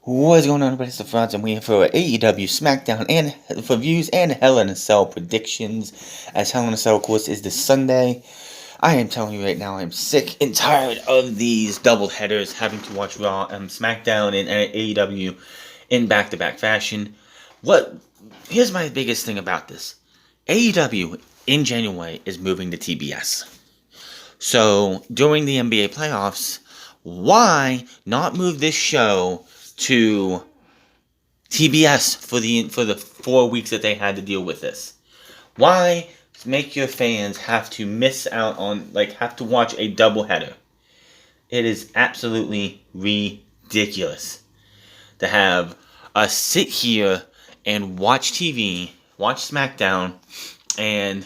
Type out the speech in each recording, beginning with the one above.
What's going on, everybody? It's the Franz, and we're here for AEW, SmackDown, and reviews and Hell in a Cell predictions. As Hell in a Cell, of course, is this Sunday. I am telling you right now, I'm sick and tired of these double headers, having to watch Raw and SmackDown and AEW in back-to-back fashion. Here's my biggest thing about this. AEW, in January, is moving to TBS. So, during the NBA playoffs, why not move this show to TBS for the 4 weeks that they had to deal with this? Why make your fans have to miss out on, have to watch a doubleheader? It is absolutely ridiculous to have us sit here and watch TV, watch SmackDown, and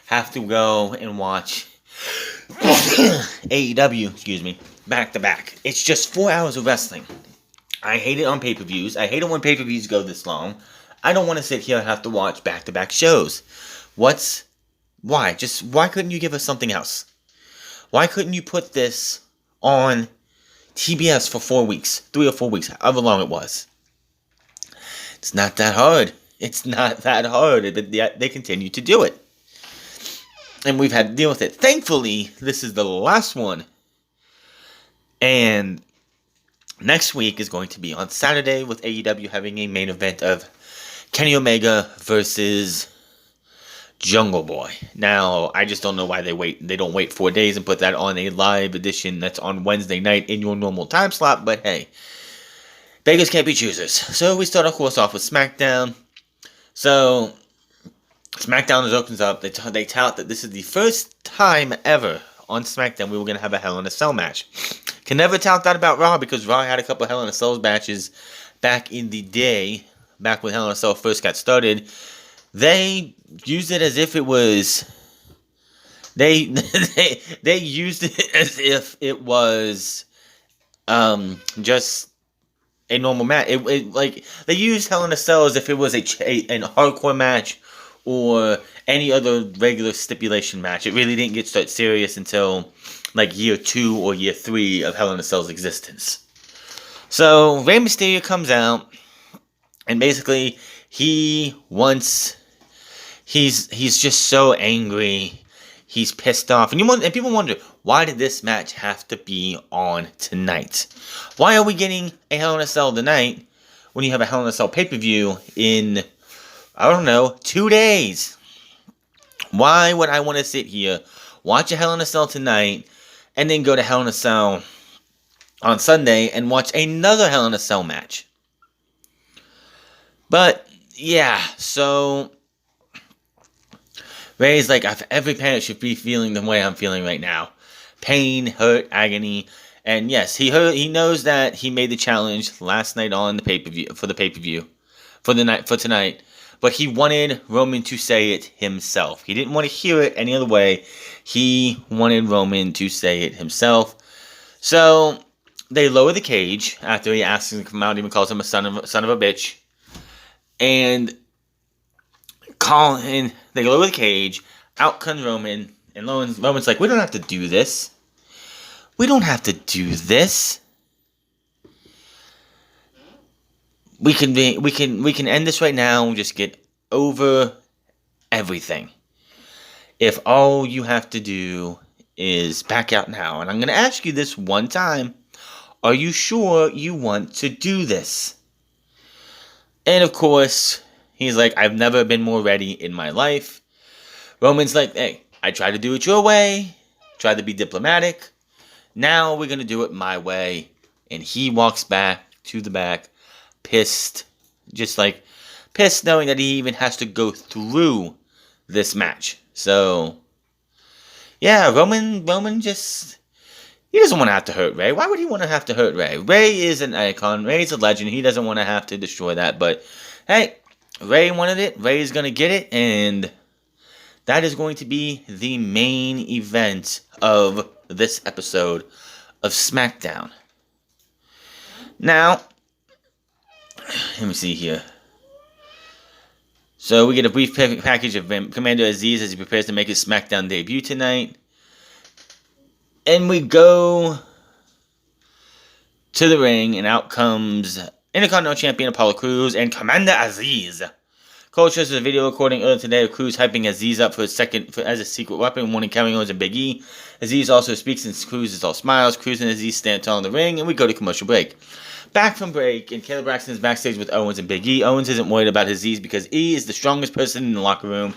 have to go and watch AEW, back to back. It's just 4 hours of wrestling. I hate it on pay-per-views. I hate it when pay-per-views go this long. I don't want to sit here and have to watch back-to-back shows. Why couldn't you give us something else? Why couldn't you put this on TBS for 4 weeks, 3 or 4 weeks, however long it was? It's not that hard. It's not that hard, but they continue to do it. And we've had to deal with it. Thankfully, this is the last one. And next week is going to be on Saturday with AEW having a main event of Kenny Omega versus Jungle Boy. Now, I just don't know why they don't wait 4 days and put that on a live edition that's on Wednesday night in your normal time slot, but hey, beggars can't be choosers. So we start, of course, off with SmackDown. So SmackDown opens up. They tout that this is the first time ever on SmackDown we were going to have a Hell in a Cell match. Can never tout that about Raw, because Raw had a couple of Hell in a Cell matches back in the day, back when Hell in a Cell first got started. They used it as if it was... They used it as if it was just a normal match. They used Hell in a Cell as if it was a hardcore match or any other regular stipulation match. It really didn't start serious until year 2 or year 3 of Hell in a Cell's existence. So Rey Mysterio comes out, and basically he's just so angry. He's pissed off, and people wonder, why did this match have to be on tonight? Why are we getting a Hell in a Cell tonight when you have a Hell in a Cell pay-per-view in, I don't know, 2 days? Why would I want to sit here, watch a Hell in a Cell tonight, and then go to Hell in a Cell on Sunday and watch another Hell in a Cell match? But, yeah, so Rey's like, every parent should be feeling the way I'm feeling right now. Pain, hurt, agony. And yes, he knows that he made the challenge last night on the pay-per-view, for tonight. But he wanted Roman to say it himself. He didn't want to hear it any other way. He wanted Roman to say it himself. So they lower the cage after he asks him to come out, even calls him a son of a bitch. And they lower the cage. Out comes Roman, and Roman's like, "We don't have to do this. We don't have to do this. We can end this right now and just get over everything. If all you have to do is back out now, and I'm going to ask you this one time, are you sure you want to do this?" And of course, he's like, "I've never been more ready in my life." Roman's like, "Hey, I tried to do it your way, tried to be diplomatic. Now we're going to do it my way." And he walks back to the back, pissed, pissed knowing that he even has to go through this match. So, yeah, Roman just, he doesn't want to have to hurt Rey. Why would he want to have to hurt Rey? Rey is an icon. Rey's a legend. He doesn't want to have to destroy that. But, hey, Rey wanted it. Rey's going to get it. And that is going to be the main event of this episode of SmackDown. Now, let me see here. So we get a brief package of Commander Aziz as he prepares to make his SmackDown debut tonight. And we go to the ring, and out comes Intercontinental Champion Apollo Crews and Commander Aziz. Cole shows a video recording earlier today of Crews hyping Aziz up for as a secret weapon, warning Kevin Owens and Big E. Aziz also speaks, and Crews is all smiles. Crews and Aziz stand tall in the ring, and we go to commercial break. Back from break, and Caleb Braxton is backstage with Owens and Big E. Owens isn't worried about Aziz because E is the strongest person in the locker room.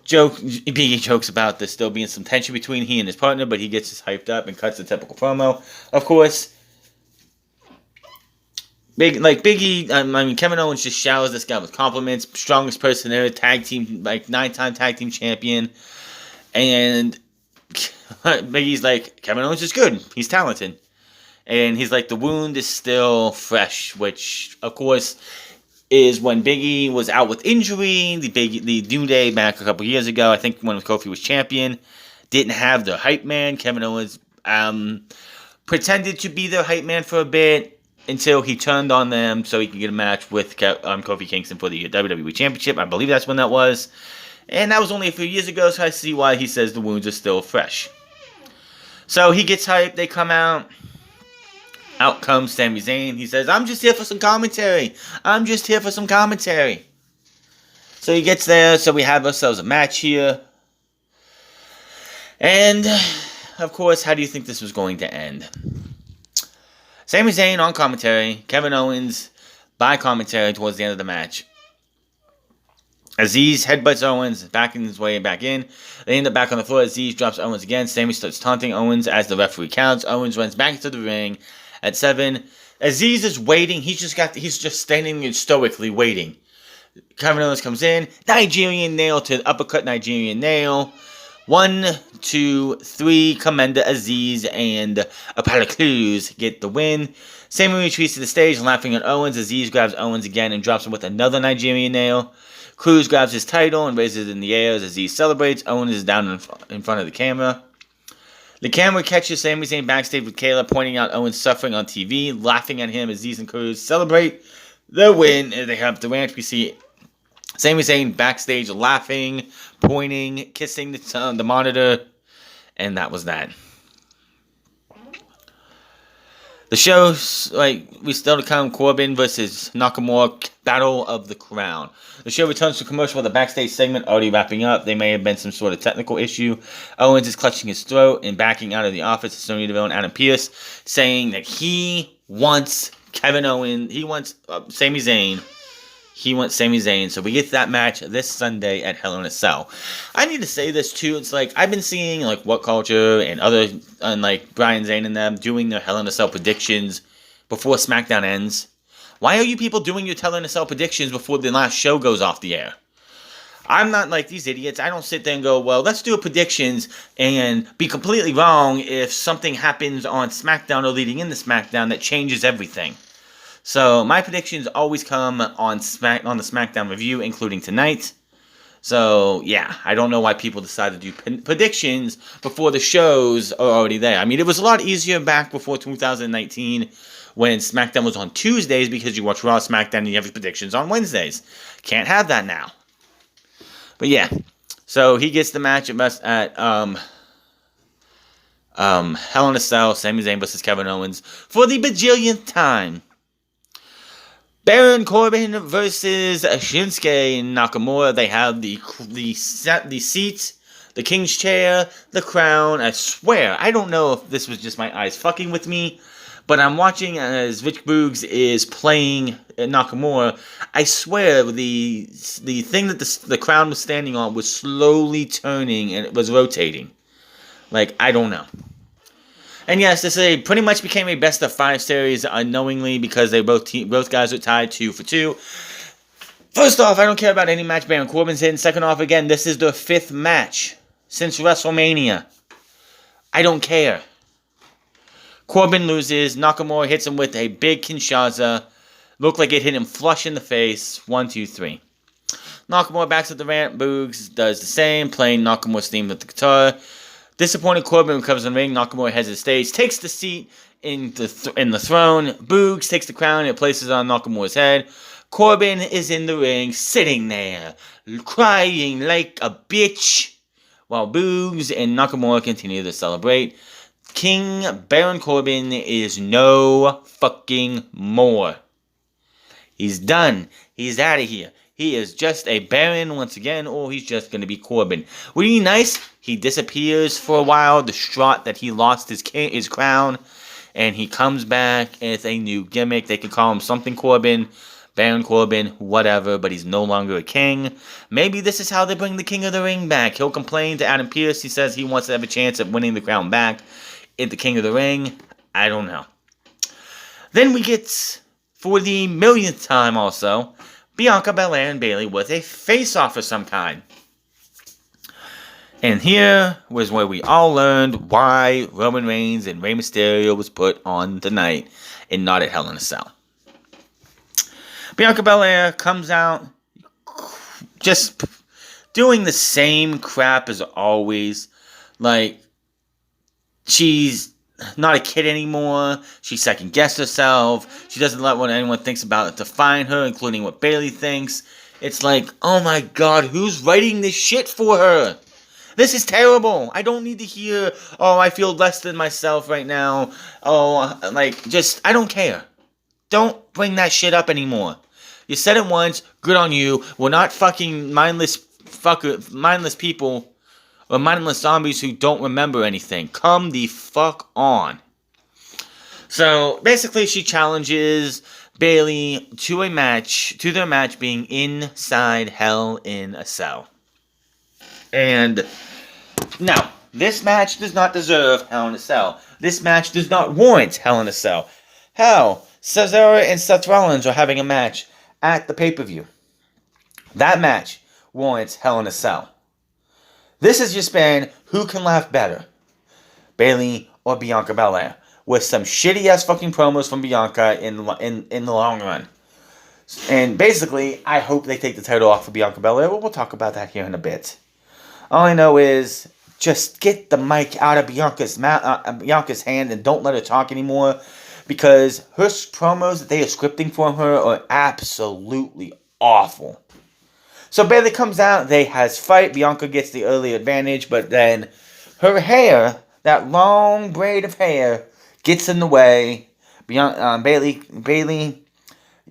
Big E jokes about there still being some tension between he and his partner, but he gets us hyped up and cuts the typical promo. Of course, Kevin Owens just showers this guy with compliments. Strongest person there, tag team, 9-time tag team champion. And Big E's like, Kevin Owens is good. He's talented. And he's like, the wound is still fresh, which, of course, is when Big E was out with injury. The New Day back a couple years ago, I think when Kofi was champion, didn't have their hype man. Kevin Owens pretended to be their hype man for a bit, until he turned on them so he could get a match with Kofi Kingston for the WWE Championship. I believe that's when that was. And that was only a few years ago, so I see why he says the wounds are still fresh. So he gets hyped. They come out. Out comes Sami Zayn. He says, I'm just here for some commentary. So he gets there. So we have ourselves a match here. And, of course, how do you think this was going to end? Sami Zayn on commentary, Kevin Owens by commentary towards the end of the match. Aziz headbutts Owens, backing his way back in. They end up back on the floor. Aziz drops Owens again. Sami starts taunting Owens as the referee counts. Owens runs back into the ring at 7. Aziz is waiting. He's just standing there stoically waiting. Kevin Owens comes in. Nigerian nail to uppercut Nigerian nail. 1, 2, 3, Commander Aziz and Apollo Crews get the win. Sami retreats to the stage, laughing at Owens. Aziz grabs Owens again and drops him with another Nigerian nail. Crews grabs his title and raises it in the air as Aziz celebrates. Owens is down in front of the camera. The camera catches Sami Zayn backstage with Kayla, pointing out Owens suffering on TV, laughing at him. Aziz and Crews celebrate the win. They have the ranch. We see Sami Zayn backstage laughing, pointing, kissing the monitor, and that was that. The show's, we still come Corbin versus Nakamura, Battle of the Crown. The show returns to commercial with a backstage segment already wrapping up. There may have been some sort of technical issue. Owens is clutching his throat and backing out of the office of Sonya Deville and Adam Pearce, saying that he wants Kevin Owens, he wants Sami Zayn. He wants Sami Zayn, so we get that match this Sunday at Hell in a Cell. I need to say this too. It's I've been seeing What Culture and other Brian Zane and them doing their Hell in a Cell predictions before SmackDown ends. Why are you people doing your Hell in a Cell predictions before the last show goes off the air? I'm not like these idiots. I don't sit there and go, well, let's do predictions and be completely wrong if something happens on SmackDown or leading into SmackDown that changes everything. So my predictions always come on the SmackDown review, including tonight. So yeah, I don't know why people decide to do predictions before the shows are already there. I mean, it was a lot easier back before 2019 when SmackDown was on Tuesdays because you watch Raw, SmackDown, and you have your predictions on Wednesdays. Can't have that now. But yeah, so he gets the match at Hell in a Cell, Sami Zayn versus Kevin Owens for the bajillionth time. Baron Corbin versus Shinsuke Nakamura. They have the seat, the king's chair, the crown. I swear, I don't know if this was just my eyes fucking with me, but I'm watching as Vic Boogs is playing Nakamura. I swear, the thing that the crown was standing on was slowly turning and it was rotating. I don't know. And yes, this pretty much became a best of 5 series unknowingly because they both guys are tied 2 for 2. First off, I don't care about any match Baron Corbin's in. Second off, again, this is their 5th match since WrestleMania. I don't care. Corbin loses. Nakamura hits him with a big Kinshasa. Looked like it hit him flush in the face. 1, 2, 3. Nakamura backs up the ramp. Boogs does the same, playing Nakamura's theme with the guitar. Disappointed Corbin recovers in the ring. Nakamura heads to the stage, takes the seat in the throne. Boogs takes the crown and places it on Nakamura's head. Corbin is in the ring, sitting there, crying like a bitch, while Boogs and Nakamura continue to celebrate. King Baron Corbin is no fucking more. He's done. He's out of here. He is just a Baron once again, or he's just going to be Corbin. Would it be nice? He disappears for a while, distraught that he lost his crown, and he comes back as a new gimmick. They could call him something Corbin, Baron Corbin, whatever, but he's no longer a king. Maybe this is how they bring the King of the Ring back. He'll complain to Adam Pearce. He says he wants to have a chance at winning the crown back in the King of the Ring. I don't know. Then we get, for the millionth time also, Bianca Belair and Bayley with a face-off of some kind. And here was where we all learned why Roman Reigns and Rey Mysterio was put on tonight and not at Hell in a Cell. Bianca Belair comes out just doing the same crap as always. Like, she's not a kid anymore. She second-guessed herself. She doesn't let what anyone thinks about it define her, including what Bayley thinks. It's like, oh my god, who's writing this shit for her? This is terrible. I don't need to hear, oh, I feel less than myself right now. Oh, like, just, I don't care. Don't bring that shit up anymore. You said it once, good on you. We're not fucking mindless people or mindless zombies who don't remember anything. Come the fuck on. So, basically, she challenges Bayley to their match being inside Hell in a Cell. And, no, this match does not deserve Hell in a Cell. This match does not warrant Hell in a Cell. Hell, Cesaro and Seth Rollins are having a match at the pay-per-view. That match warrants Hell in a Cell. This has just been who can laugh better, Bayley or Bianca Belair, with some shitty-ass fucking promos from Bianca in the long run. And basically, I hope they take the title off of Bianca Belair, but we'll talk about that here in a bit. All I know is just get the mic out of Bianca's hand and don't let her talk anymore, because her promos that they are scripting for her are absolutely awful. So Bayley comes out, they has fight, Bianca gets the early advantage, but then her hair, that long braid of hair, gets in the way. Bayley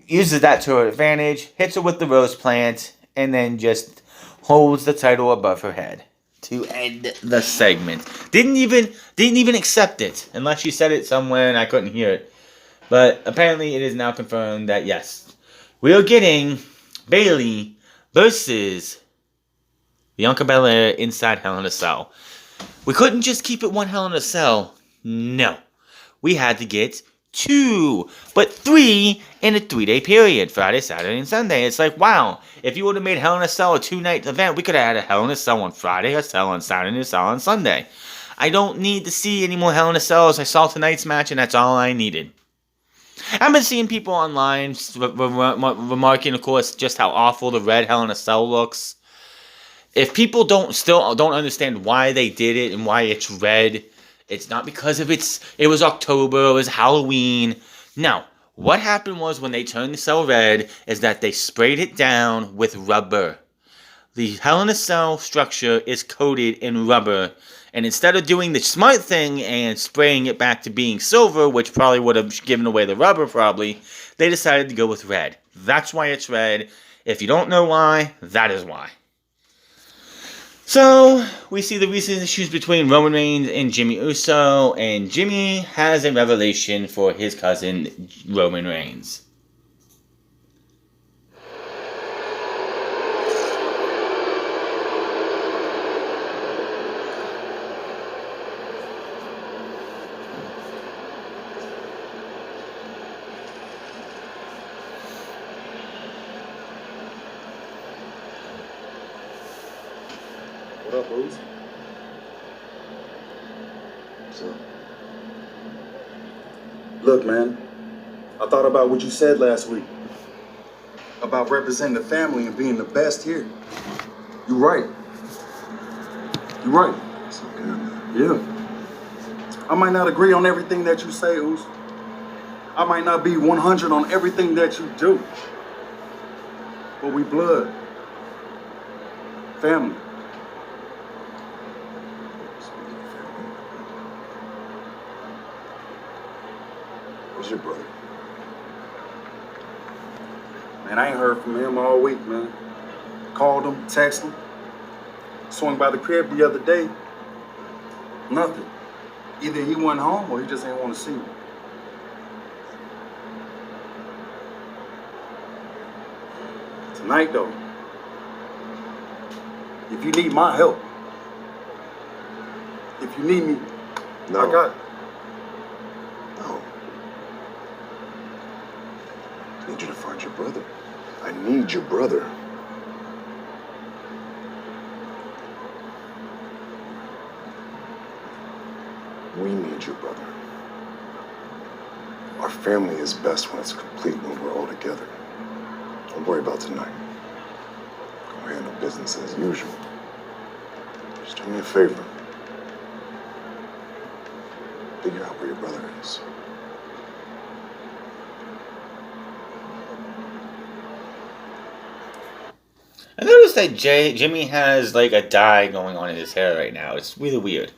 uses that to her advantage, hits her with the rose plant, and then just holds the title above her head to end the segment. Didn't even accept it, unless she said it somewhere and I couldn't hear it. But apparently it is now confirmed that yes, we are getting Bayley versus Bianca Belair inside Hell in a Cell. We couldn't just keep it one Hell in a Cell. No. We had to get 2, but 3 in a 3-day period. Friday, Saturday, and Sunday. It's like, wow. If you would have made Hell in a Cell a 2-night event, we could have had a Hell in a Cell on Friday, a Cell on Saturday, and a Cell on Sunday. I don't need to see any more Hell in a Cells. I saw tonight's match, and that's all I needed. I've been seeing people online remarking, of course, just how awful the red Hell in a Cell looks. If people don't understand why they did it and why it's red, it's not because of it was October, it was Halloween. No. What happened was when they turned the cell red is that they sprayed it down with rubber. The Hell in a Cell structure is coated in rubber. And instead of doing the smart thing and spraying it back to being silver, which probably would have given away the rubber probably, they decided to go with red. That's why it's red. If you don't know why, that is why. So, we see the recent issues between Roman Reigns and Jimmy Uso, and Jimmy has a revelation for his cousin, Roman Reigns. What up, Bruce? So, look, man, I thought about what you said last week about representing the family and being the best here. You're right. You're right. It's okay. Yeah. I might not agree on everything that you say, Oos. I might not be 100 on everything that you do. But we blood. Family. Where's your brother? Man, I ain't heard from him all week, man. Called him, texted him. Swung by the crib the other day. Nothing. Either he went home or he just ain't want to see me. Tonight, though, if you need my help, if you need me, No. I got it. No. I need you to find your brother. I need your brother. We need your brother. Our family is best when it's complete, when we're all together. Don't worry about tonight. Go handle business as usual. Just do me a favor. Figure out where your brother is. I noticed that Jimmy has like a dye going on in his hair right now. It's really weird.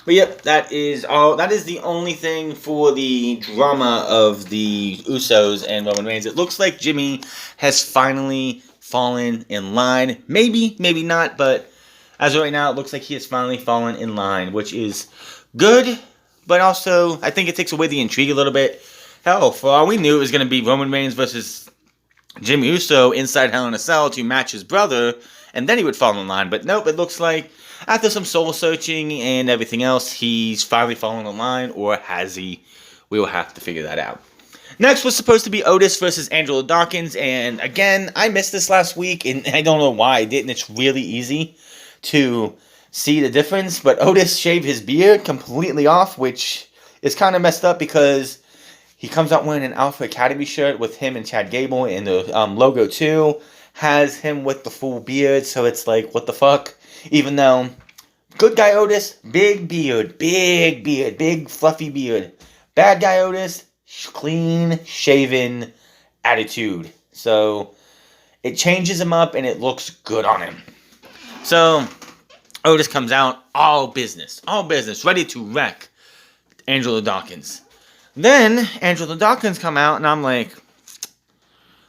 But yep, that is all. That is the only thing for the drama of the Usos and Roman Reigns. It looks like Jimmy has finally fallen in line. Maybe, maybe not, but as of right now, it looks like he has finally fallen in line, which is good, but also I think it takes away the intrigue a little bit. Hell, for all we knew, it was going to be Roman Reigns versus Jimmy Uso inside Hell in a Cell to match his brother, and then he would fall in line. But nope, it looks like after some soul searching and everything else, he's finally fallen in line, or has he? We will have to figure that out. Next was supposed to be Otis versus Angelo Dawkins, and again, I missed this last week, and I don't know why I didn't. It's really easy to see the difference, but Otis shaved his beard completely off, which is kind of messed up because he comes out wearing an Alpha Academy shirt with him and Chad Gable, and the logo too has him with the full beard, so it's like, what the fuck? Even though, good guy Otis, big beard, big fluffy beard. Bad guy Otis, clean shaven attitude. So, it changes him up and it looks good on him. So, Otis comes out, all business, ready to wreck Angelo Dawkins. Then, Angelo Dawkins come out and I'm like,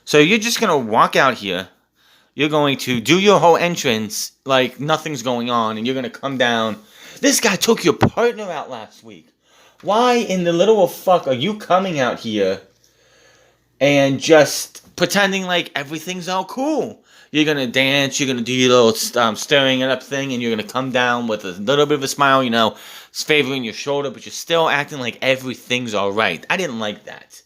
so you're just going to walk out here, you're going to do your whole entrance like nothing's going on, and you're going to come down. This guy took your partner out last week. Why in the little fuck are you coming out here and just pretending like everything's all cool? You're going to dance, you're going to do your little stirring it up thing, and you're going to come down with a little bit of a smile, you know, favoring your shoulder, but you're still acting like everything's all right. I didn't like that.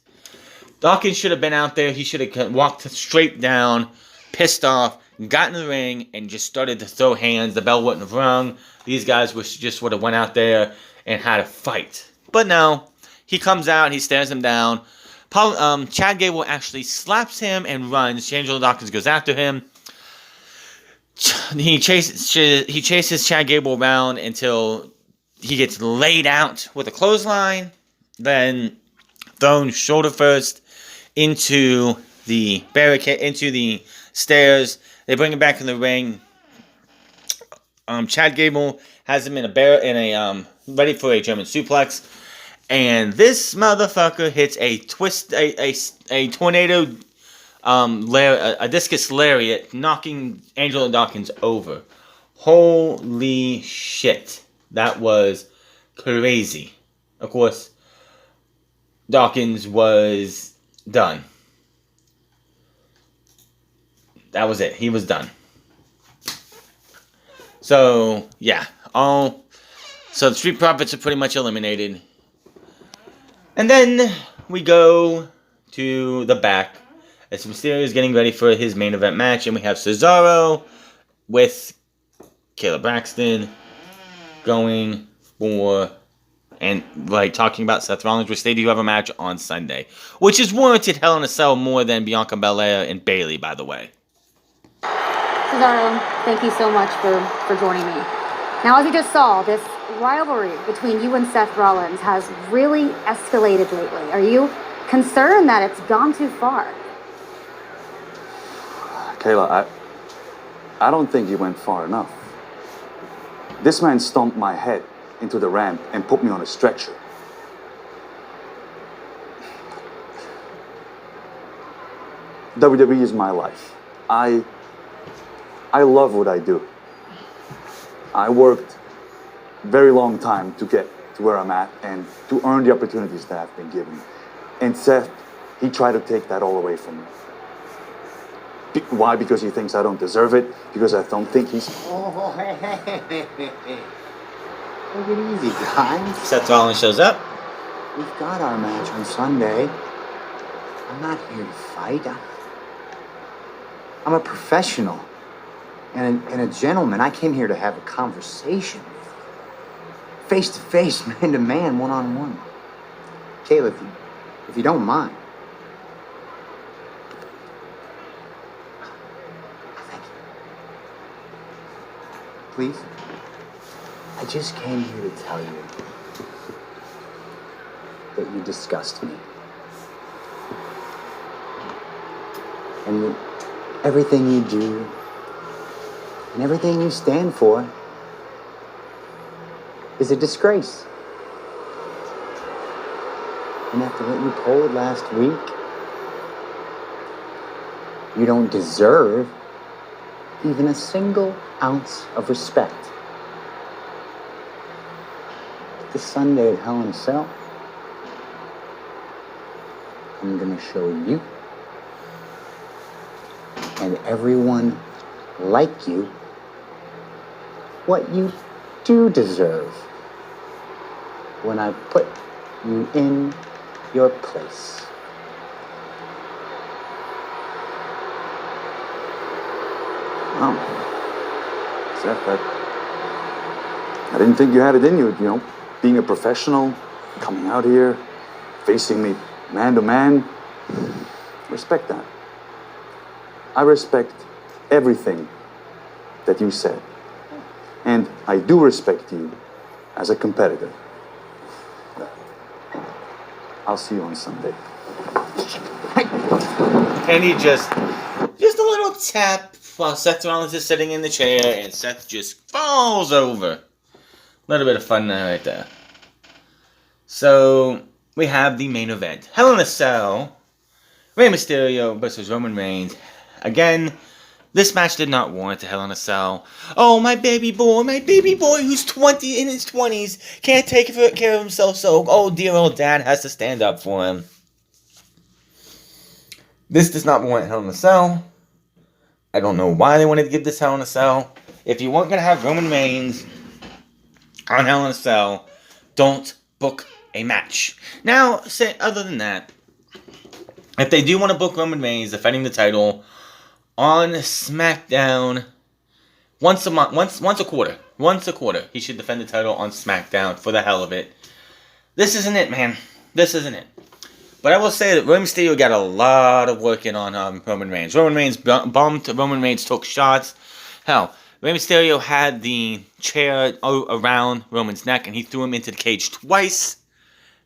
Dawkins should have been out there. He should have walked straight down, pissed off, got in the ring, and just started to throw hands. The bell wouldn't have rung. These guys just would have went out there and had a fight. But no, he comes out, he stares him down. Chad Gable actually slaps him and runs. Angelo Dawkins goes after him. He chases Chad Gable around until he gets laid out with a clothesline, then thrown shoulder first into the barricade, into the stairs. They bring him back in the ring. Chad Gable has him in a ready for a German suplex, and this motherfucker hits a tornado, a discus lariat, knocking Angelo Dawkins over. Holy shit, that was crazy. Of course, Dawkins was done. That was it. He was done. So, yeah. So the Street Profits are pretty much eliminated. And then we go to the back as Mysterio is getting ready for his main event match. And we have Cesaro with Kayla Braxton going for, and like talking about Seth Rollins, which they do have a match on Sunday, which is warranted Hell in a Cell more than Bianca Belair and Bayley, by the way. Cesaro, thank you so much for joining me. Now, as you just saw, this rivalry between you and Seth Rollins has really escalated lately. Are you concerned that it's gone too far? Kayla, I don't think he went far enough. This man stomped my head into the ramp and put me on a stretcher. WWE is my life. I love what I do. I worked very long time to get to where I'm at and to earn the opportunities that I've been given. And Seth, he tried to take that all away from me. Why? Because he thinks I don't deserve it. Because I don't think he's... Oh, hey. Take it easy, guys. Seth Rollins shows up. We've got our match on Sunday. I'm not here to fight. I'm a professional and a gentleman. I came here to have a conversation. Face to face, man to man, one on one. Kayla, if you don't mind. Thank you. Please. I just came here to tell you that you disgust me. And that everything you do and everything you stand for is a disgrace. And after what you pulled last week, you don't deserve even a single ounce of respect. This Sunday at Hell in a Cell, I'm gonna show you and everyone like you what you do deserve when I put you in your place. Oh. Seth, I didn't think you had it in you, being a professional, coming out here, facing me man to man. Respect that. I respect everything that you said. And I do respect you as a competitor. I'll see you on Sunday. And he just a little tap while Seth Rollins is sitting in the chair, and Seth just falls over. A little bit of fun there right there. So, we have the main event. Hell in a Cell. Rey Mysterio versus Roman Reigns. Again, this match did not warrant a Hell in a Cell. Oh, my baby boy who's 20 in his 20s can't take care of himself, so dear old dad has to stand up for him. This does not warrant Hell in a Cell. I don't know why they wanted to give this Hell in a Cell. If you weren't going to have Roman Reigns on Hell in a Cell, don't book a match. Now, other than that, if they do want to book Roman Reigns defending the title on SmackDown once a quarter, he should defend the title on SmackDown for the hell of it. This isn't it, man. This isn't it. But I will say that Rey Mysterio got a lot of work in on Roman Reigns. Roman Reigns bumped. Roman Reigns took shots. Hell, Rey Mysterio had the chair around Roman's neck, and he threw him into the cage twice.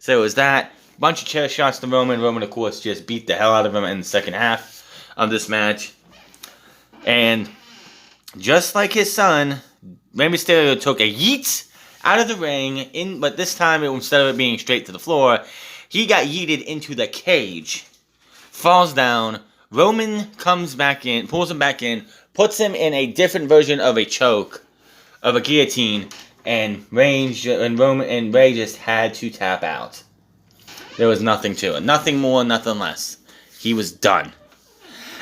So it was that. Bunch of chair shots to Roman. Roman, of course, just beat the hell out of him in the second half of this match. And just like his son, Rey Mysterio took a yeet out of the ring, but this time, instead of it being straight to the floor, he got yeeted into the cage, falls down. Roman comes back in, pulls him back in, puts him in a different version of a choke, of a guillotine, and Rey just had to tap out. There was nothing to it. Nothing more, nothing less. He was done.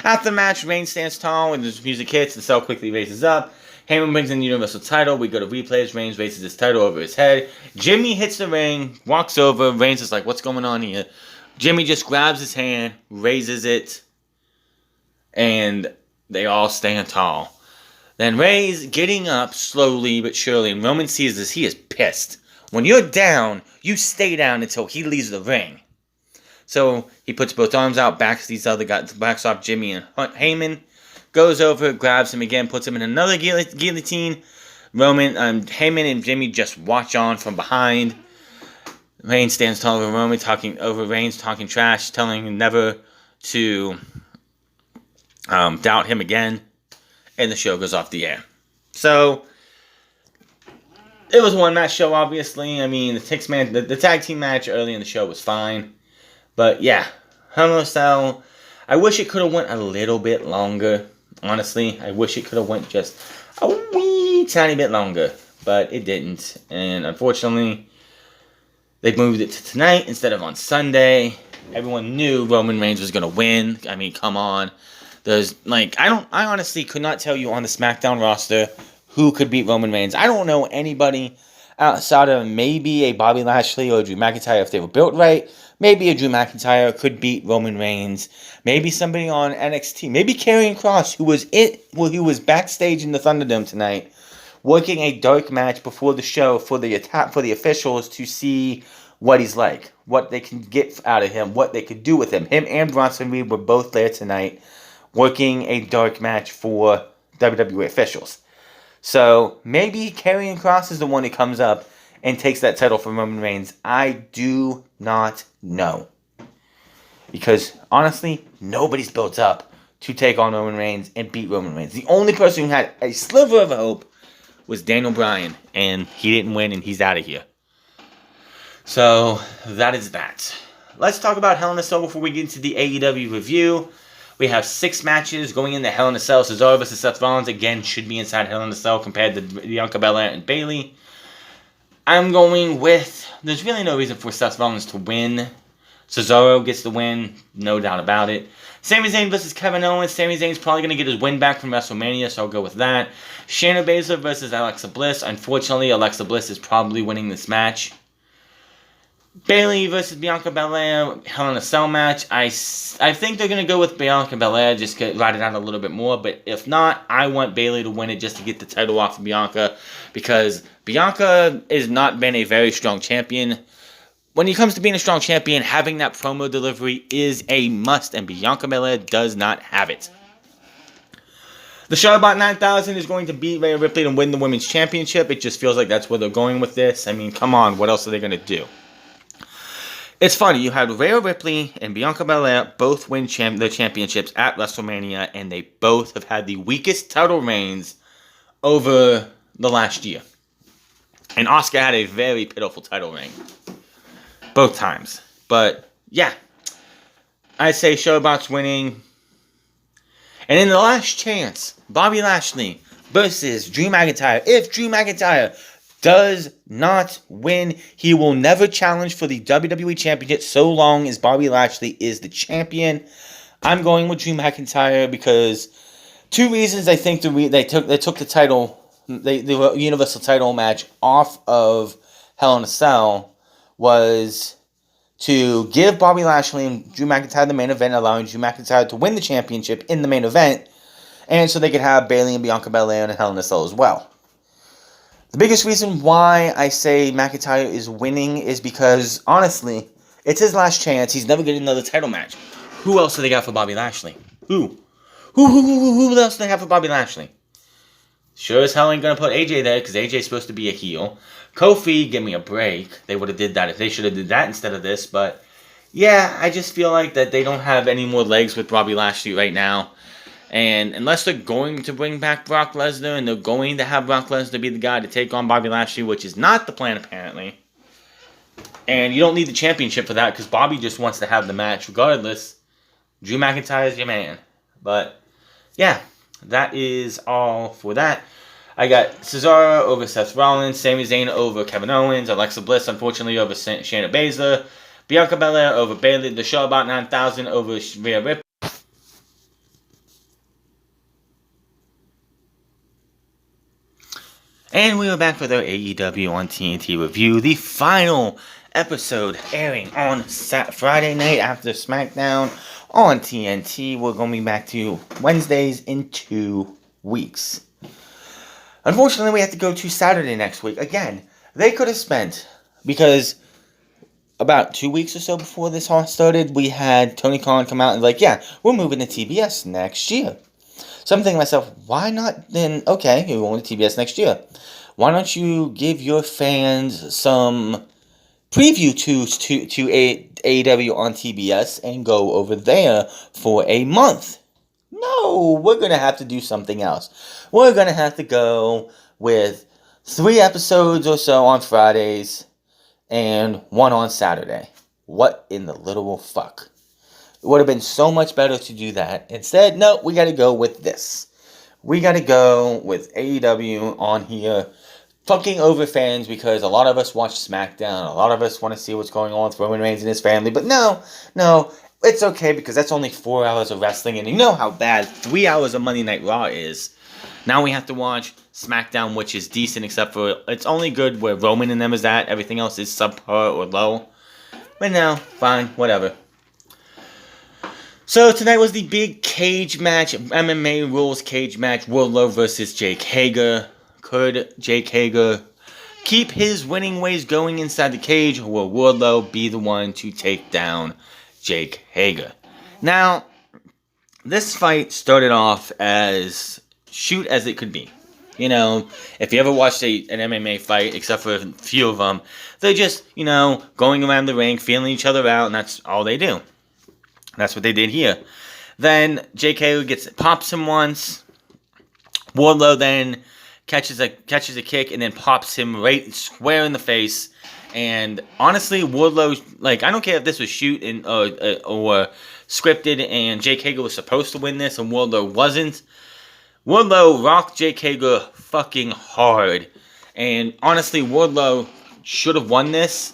After the match, Reigns stands tall when the music hits. The cell quickly raises up. Heyman brings in the Universal title. We go to replays. Reigns raises his title over his head. Jimmy hits the ring, walks over. Reigns is like, what's going on here? Jimmy just grabs his hand, raises it, and they all stand tall. Then Rey's getting up slowly but surely, and Roman sees this. He is pissed. When you're down, you stay down until he leaves the ring. So he puts both arms out, backs these other guys, backs off Jimmy and Heyman. Goes over, grabs him again, puts him in another guillotine. Heyman and Jimmy just watch on from behind. Reigns stands tall over Roman, Reigns, talking trash, telling him never to doubt him again. And the show goes off the air. So, it was a one-match show, obviously. I mean, the tag team match early in the show was fine. But, yeah, Hell in a Cell. I wish it could have went a little bit longer. Honestly, I wish it could have went just a wee tiny bit longer, but it didn't. And unfortunately, they moved it to tonight instead of on Sunday. Everyone knew Roman Reigns was gonna win. I mean, come on. I honestly could not tell you on the SmackDown roster who could beat Roman Reigns. I don't know anybody outside of maybe a Bobby Lashley or a Drew McIntyre if they were built right. Maybe a Drew McIntyre could beat Roman Reigns. Maybe somebody on NXT. Maybe Karrion Kross, who was backstage in the Thunderdome tonight, working a dark match before the show for the officials to see what he's like, what they can get out of him, what they could do with him. Him and Bronson Reed were both there tonight, working a dark match for WWE officials. So maybe Karrion Kross is the one who comes up and takes that title from Roman Reigns. I do not know. Because, honestly, nobody's built up to take on Roman Reigns and beat Roman Reigns. The only person who had a sliver of hope was Daniel Bryan, and he didn't win, and he's out of here. So, that is that. Let's talk about Hell in a Cell before we get into the AEW review. We have 6 matches going into Hell in a Cell. Cesaro vs. Seth Rollins, again, should be inside Hell in a Cell compared to Bianca Belair and Bayley. I'm going with, there's really no reason for Seth Rollins to win. Cesaro gets the win, no doubt about it. Sami Zayn versus Kevin Owens. Sami Zayn's probably going to get his win back from WrestleMania, so I'll go with that. Shayna Baszler versus Alexa Bliss. Unfortunately, Alexa Bliss is probably winning this match. Bayley versus Bianca Belair, Hell in a Cell match. I think they're going to go with Bianca Belair, just ride it out a little bit more. But if not, I want Bayley to win it just to get the title off of Bianca. Because Bianca has not been a very strong champion. When it comes to being a strong champion, having that promo delivery is a must. And Bianca Belair does not have it. The Charlotte 9000 is going to beat Rhea Ripley and win the Women's Championship. It just feels like that's where they're going with this. I mean, come on, what else are they going to do? It's funny, you had Rhea Ripley and Bianca Belair both win the championships at WrestleMania, and they both have had the weakest title reigns over the last year. And Asuka had a very pitiful title reign. Both times. But, yeah. I say Showbox winning. And in the last chance, Bobby Lashley versus Drew McIntyre. If Drew McIntyre does not win, he will never challenge for the WWE Championship so long as Bobby Lashley is the champion. I'm going with Drew McIntyre because 2 reasons. I think they took the title, the Universal title match off of Hell in a Cell was to give Bobby Lashley and Drew McIntyre the main event, allowing Drew McIntyre to win the championship in the main event, and so they could have Bayley and Bianca Belair in Hell in a Cell as well. The biggest reason why I say McIntyre is winning is because, honestly, it's his last chance. He's never getting another title match. Who else do they got for Bobby Lashley? Who else do they have for Bobby Lashley? Sure as hell ain't going to put AJ there because AJ's supposed to be a heel. Kofi, give me a break. They would have did that if they should have did that instead of this. But, yeah, I just feel like that they don't have any more legs with Bobby Lashley right now. And unless they're going to bring back Brock Lesnar and they're going to have Brock Lesnar be the guy to take on Bobby Lashley, which is not the plan apparently. And you don't need the championship for that because Bobby just wants to have the match regardless. Drew McIntyre is your man. But, yeah, that is all for that. I got Cesaro over Seth Rollins, Sami Zayn over Kevin Owens, Alexa Bliss unfortunately over Shayna Baszler, Bianca Belair over Bayley, the Charlotte 9000 over Rhea Ripley. And we are back with our AEW on TNT review. The final episode airing on Friday night after SmackDown on TNT. We're going to be back to Wednesdays in 2 weeks. Unfortunately, we have to go to Saturday next week. Again, they could have spent, because about 2 weeks or so before this all started, we had Tony Khan come out and yeah, we're moving to TBS next year. So I'm thinking to myself, why not then, okay, you're going to TBS next year. Why don't you give your fans some preview to AEW on TBS and go over there for a month? No, we're going to have to do something else. We're going to have to go with 3 episodes or so on Fridays and 1 on Saturday. What in the literal fuck? would have been so much better to do that. Instead, no, we got to go with this. We got to go with AEW on here. Fucking over fans, because a lot of us watch SmackDown. A lot of us want to see what's going on with Roman Reigns and his family. But no, it's okay, because that's only 4 hours of wrestling. And you know how bad 3 hours of Monday Night Raw is. Now we have to watch SmackDown, which is decent, except for it's only good where Roman and them is at. Everything else is subpar or low. But no, fine, whatever. So tonight was the big cage match, MMA rules cage match, Wardlow versus Jake Hager. Could Jake Hager keep his winning ways going inside the cage, or will Wardlow be the one to take down Jake Hager? Now, this fight started off as shoot as it could be. You know, if you ever watched an MMA fight, except for a few of them, they're just, going around the ring, feeling each other out, and that's all they do. That's what they did here. Then Jake Hager pops him once. Wardlow then catches a kick and then pops him right square in the face. And honestly, Wardlow, I don't care if this was shoot or scripted and Jake Hager was supposed to win this and Wardlow wasn't. Wardlow rocked Jake Hager fucking hard. And honestly, Wardlow should have won this.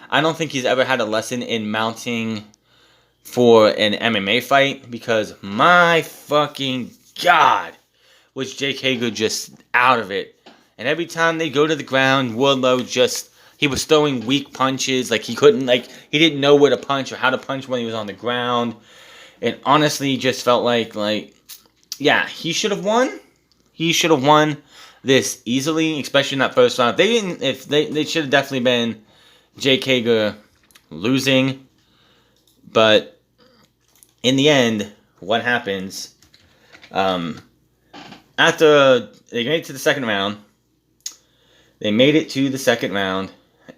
I don't think he's ever had a lesson in mounting for an MMA fight, because my fucking God was Jake Hager just out of it. And every time they go to the ground, Wardlow he was throwing weak punches, he didn't know where to punch or how to punch when he was on the ground. And honestly, just felt yeah, he should have won. He should have won this easily, especially in that first round. They should have definitely been Jake Hager losing. But in the end, what happens, after they made it to the second round,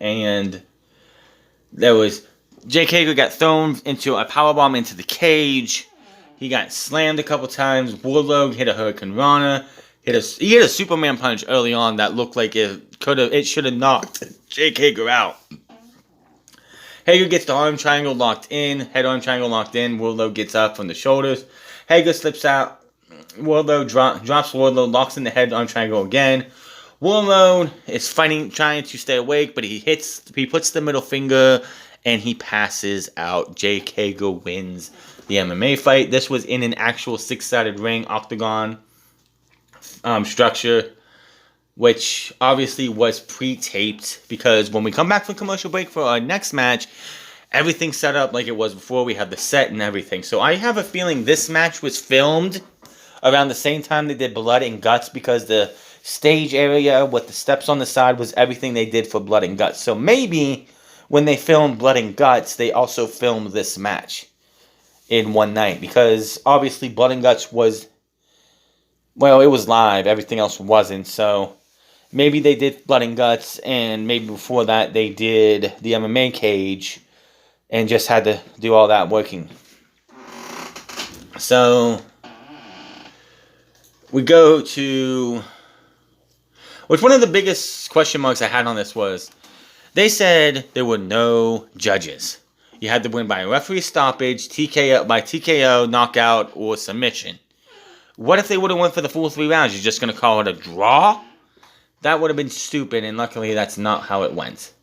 and there was, Jake Hager got thrown into a powerbomb into the cage. He got slammed a couple times. Wardlow hit a Hurricane Rana. He hit a Superman punch early on that looked like it should have knocked Jake Hager out. Hager gets the arm triangle locked in. Head arm triangle locked in. Wardlow gets up from the shoulders. Hager slips out. Wardlow drops Wardlow. Locks in the head arm triangle again. Wardlow is trying to stay awake, but he puts the middle finger, and he passes out. Jake Hager wins the MMA fight. This was in an actual 6-sided ring, octagon structure, which obviously was pre-taped, because when we come back from commercial break for our next match, everything's set up like it was before. We have the set and everything. So I have a feeling this match was filmed around the same time they did Blood and Guts, because the stage area with the steps on the side was everything they did for Blood and Guts. So maybe when they filmed Blood and Guts, they also filmed this match in one night, because obviously Blood and Guts was, well, it was live. Everything else wasn't. So maybe they did Blood and Guts, and maybe before that they did the MMA Cage and just had to do all that working. So we go to, which one of the biggest question marks I had on this was, they said there were no judges. You had to win by a referee stoppage, TKO, knockout, or submission. What if they would have went for the full 3 rounds? You're just going to call it a draw? That would have been stupid, and luckily that's not how it went.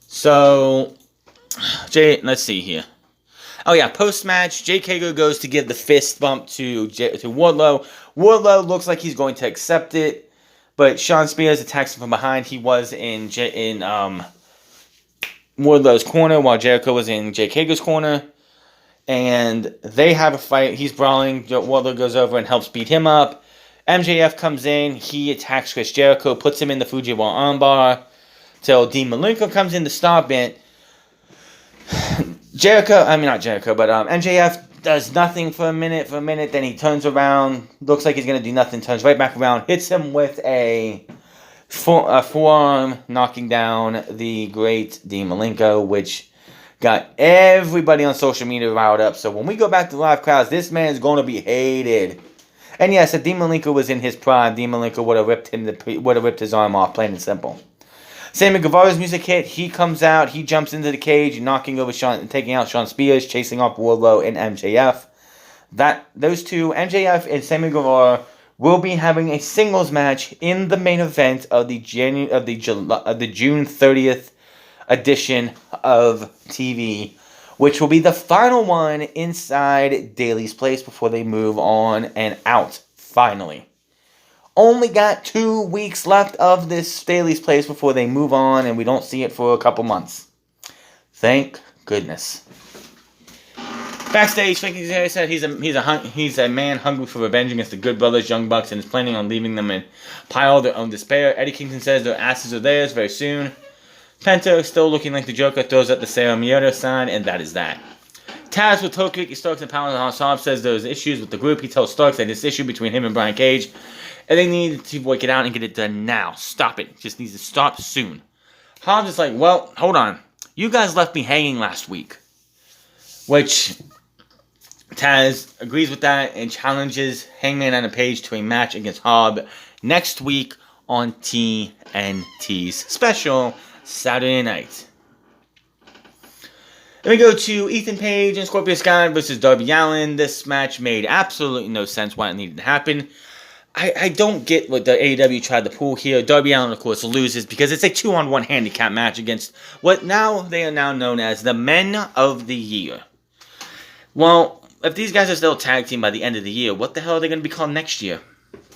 So, let's see here. Oh yeah, post-match, Jake Hager goes to give the fist bump to Wardlow. Wardlow looks like he's going to accept it, but Sean Spears attacks him from behind. He was in Wardlow's corner while Jericho was in Jake Hager's corner. And they have a fight. He's brawling. Wardlow goes over and helps beat him up. MJF comes in. He attacks Chris Jericho, puts him in the Fujiwara armbar. Till Dean Malenko comes in to stop it. MJF does nothing for a minute. Then he turns around. Looks like he's going to do nothing. Turns right back around. Hits him with a forearm, knocking down the great Dean Malenko, which got everybody on social media riled up. So when we go back to live crowds, this man's going to be hated. And yes, if Dean Malenko was in his prime, Dean Malenko would have ripped his arm off, plain and simple. Sammy Guevara's music hit. He comes out. He jumps into the cage, knocking over taking out Sean Spears, chasing off Wardlow and MJF. Those two, MJF and Sammy Guevara, will be having a singles match in the main event of the June 30th edition of TV, which will be the final one inside Daly's Place before they move on and out, finally. Only got 2 weeks left of this Daly's Place before they move on, and we don't see it for a couple months. Thank goodness. Backstage, Frankie said he's a man hungry for revenge against the Good Brothers, Young Bucks, and is planning on leaving them in pile of their own despair. Eddie Kingston says their asses are theirs very soon. Penta, still looking like the Joker, throws up the Sarah Mioto sign, and that is that. Taz with Tokiki Starks and Power House Hobbs says there's issues with the group. He tells Starks that this issue between him and Brian Cage, and they need to work it out and get it done now. Stop it. Just needs to stop soon. Hobbs is like, well, hold on. You guys left me hanging last week. Which Taz agrees with that and challenges Hangman Adam Page to a match against Hobbs next week on TNT's special Saturday night. Then we go to Ethan Page and Scorpio Sky versus Darby Allin. This match made absolutely no sense why it needed to happen. I don't get what the AEW tried to pull here. Darby Allin, of course, loses because it's a 2-on-1 handicap match against what they are now known as the Men of the Year. Well, if these guys are still tag team by the end of the year, what the hell are they going to be called next year?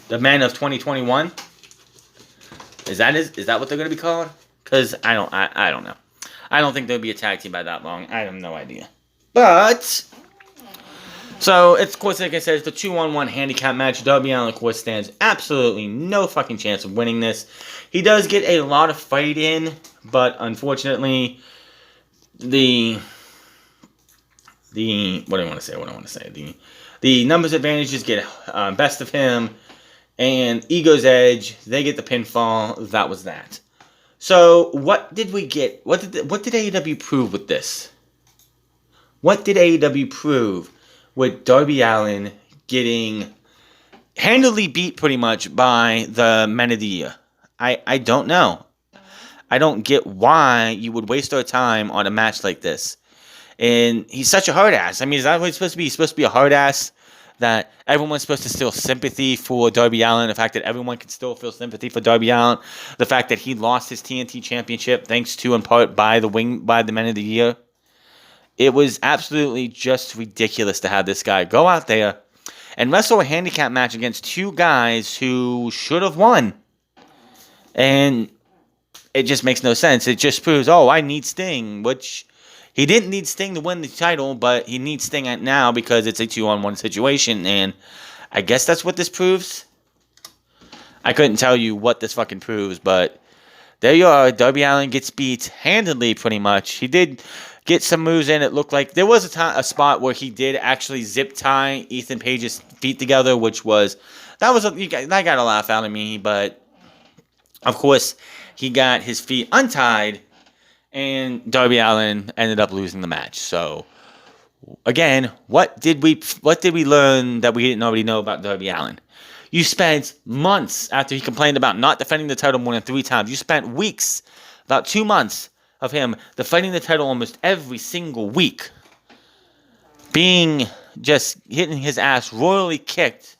The Men of 2021? Is that what they're going to be called? Because I don't know. I don't think they'll be a tag team by that long. I have no idea. But so it's, of course, like I said, it's the 2-on-1 handicap match. Darby Allin, of course, stands absolutely no fucking chance of winning this. He does get a lot of fight in, but unfortunately, the numbers advantages get best of him, and Ego's edge, they get the pinfall. That was that. So what did we get? What did AEW prove with this? What did AEW prove with Darby Allin getting handily beat pretty much by the Men of the Year? I don't know. I don't get why you would waste our time on a match like this. And he's such a hard ass. I mean, is that what he's supposed to be? He's supposed to be a hard ass that everyone's supposed to feel sympathy for Darby Allin. The fact that everyone can still feel sympathy for Darby Allin. The fact that he lost his TNT championship thanks to, in part, by the Men of the Year. It was absolutely just ridiculous to have this guy go out there and wrestle a handicap match against two guys who should have won. And it just makes no sense. It just proves, I need Sting, which he didn't need Sting to win the title, but he needs Sting now because it's a 2-on-1 situation, and I guess that's what this proves. I couldn't tell you what this fucking proves, but there you are. Darby Allin gets beat handedly, pretty much. He did get some moves in. It looked like there was a spot where he did actually zip tie Ethan Page's feet together, which was that got a laugh out of me, but of course he got his feet untied, and Darby Allin ended up losing the match. So again, what did we learn that we didn't already know about Darby Allin? You spent months after he complained about not defending the title more than 3 times. You spent weeks, about 2 months of him defending the title almost every single week, hitting his ass royally kicked,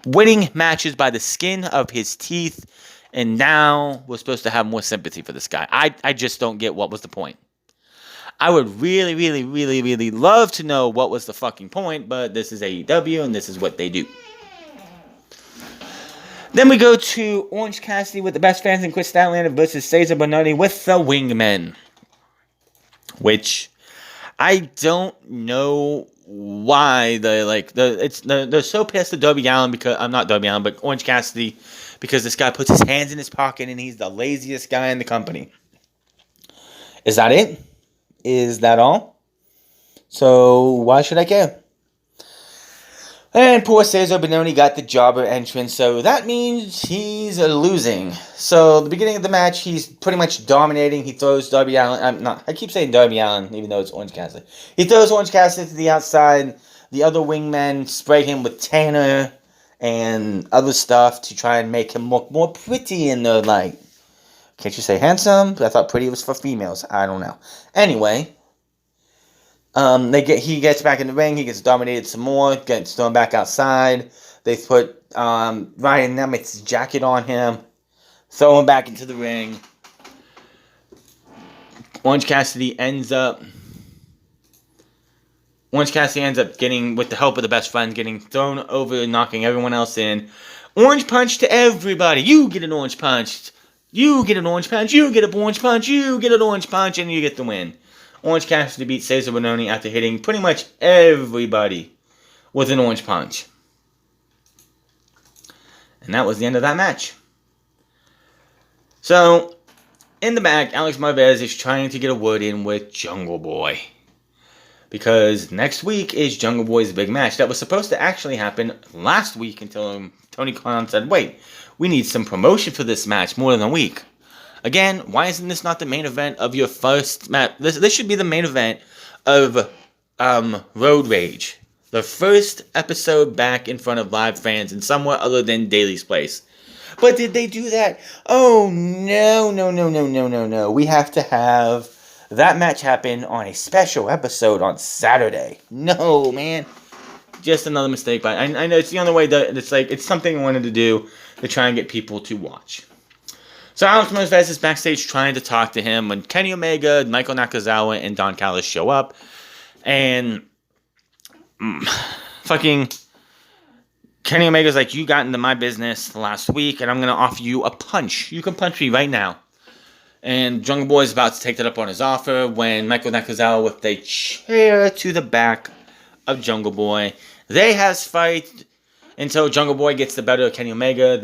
winning matches by the skin of his teeth, and now we're supposed to have more sympathy for this guy. I just don't get what was the point. I would really, really, really, really love to know what was the fucking point, but this is AEW and this is what they do. Then we go to Orange Cassidy with the Best Fans and Chris Statlander versus Cesar Bernardi with the Wingmen. Which I don't know why they're so pissed at Darby Allin because I'm not Darby Allin, but Orange Cassidy, because this guy puts his hands in his pocket and he's the laziest guy in the company. Is that it? Is that all? So why should I care? And poor Cesar Bononi got the jobber entrance, so that means he's losing. So the beginning of the match, he's pretty much dominating. He throws Darby Allin. I keep saying Darby Allin, even though it's Orange Cassidy. He throws Orange Cassidy to the outside. The other wingmen spray him with Tanner and other stuff to try and make him look more pretty in the light. Can't you say handsome? I thought pretty was for females. I don't know. Anyway, he gets back in the ring. He gets dominated some more. Gets thrown back outside. They put Ryan Nemath's jacket on him. Throw him back into the ring. Orange Cassidy ends up getting, with the help of the best friend, getting thrown over and knocking everyone else in. Orange punch to everybody. You get an orange punch. You get an orange punch. You get an orange punch. You get an orange punch. And you get the win. Orange Cassidy beats Cesar Bononi after hitting pretty much everybody with an orange punch. And that was the end of that match. So, in the back, Alex Marvez is trying to get a word in with Jungle Boy. Because next week is Jungle Boy's big match. That was supposed to actually happen last week until Tony Khan said, wait, we need some promotion for this match more than a week. Again, why isn't this not the main event of your first match? This should be the main event of Road Rage. The first episode back in front of live fans and somewhere other than Daly's Place. But did they do that? Oh, no. We have to have that match happen on a special episode on Saturday. No, man. Just another mistake. But I know it's the only way that it's something I wanted to do to try and get people to watch. So Alex Marvez is backstage trying to talk to him when Kenny Omega, Michael Nakazawa, and Don Callis show up. And fucking Kenny Omega's like, you got into my business last week, and I'm going to offer you a punch. You can punch me right now. And Jungle Boy is about to take that up on his offer when Michael Nakazawa with a chair to the back of Jungle Boy. They has fight until Jungle Boy gets the better of Kenny Omega.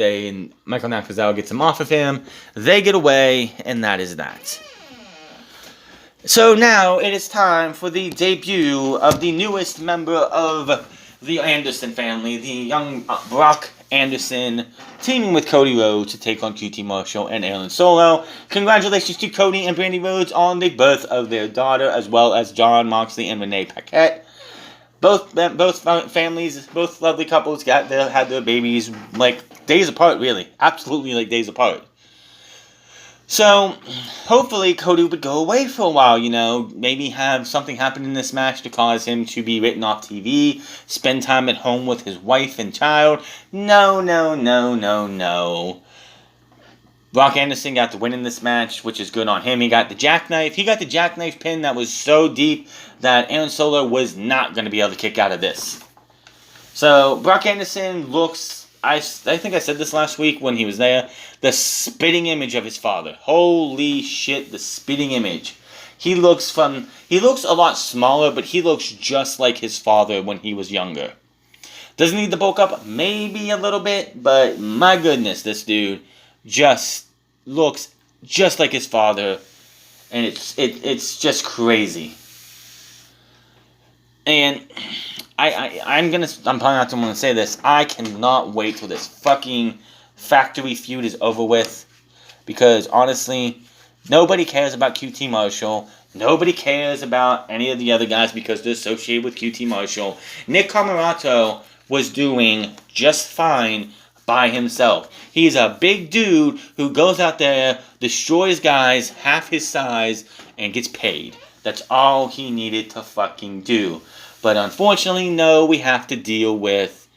Michael Nakazawa gets him off of him. They get away, and that is that. So now it is time for the debut of the newest member of the Anderson family, the young Brock Anderson, teaming with Cody Rhodes to take on QT Marshall and Aaron Solo. Congratulations to Cody and Brandy Rhodes on the birth of their daughter, as well as Jon Moxley and Renee Paquette. Both families, both lovely couples had their babies like days apart, really. Absolutely like days apart. So, hopefully Cody would go away for a while, maybe have something happen in this match to cause him to be written off TV, spend time at home with his wife and child. No. Brock Anderson got the win in this match, which is good on him. He got the jackknife pin that was so deep that Aaron Solo was not going to be able to kick out of this. So, Brock Anderson looks, I think I said this last week when he was there, the spitting image of his father. Holy shit, the spitting image. He looks a lot smaller, but he looks just like his father when he was younger. Doesn't need the bulk up, maybe a little bit, but my goodness, this dude just looks just like his father, and it's just crazy. And I'm probably not going to say this. I cannot wait till this fucking factory feud is over with, because honestly, nobody cares about QT Marshall. Nobody cares about any of the other guys because they're associated with QT Marshall. Nick Comoroto was doing just fine by himself. He's a big dude who goes out there, destroys guys half his size, and gets paid. That's all he needed to fucking do. But unfortunately, no, we have to deal with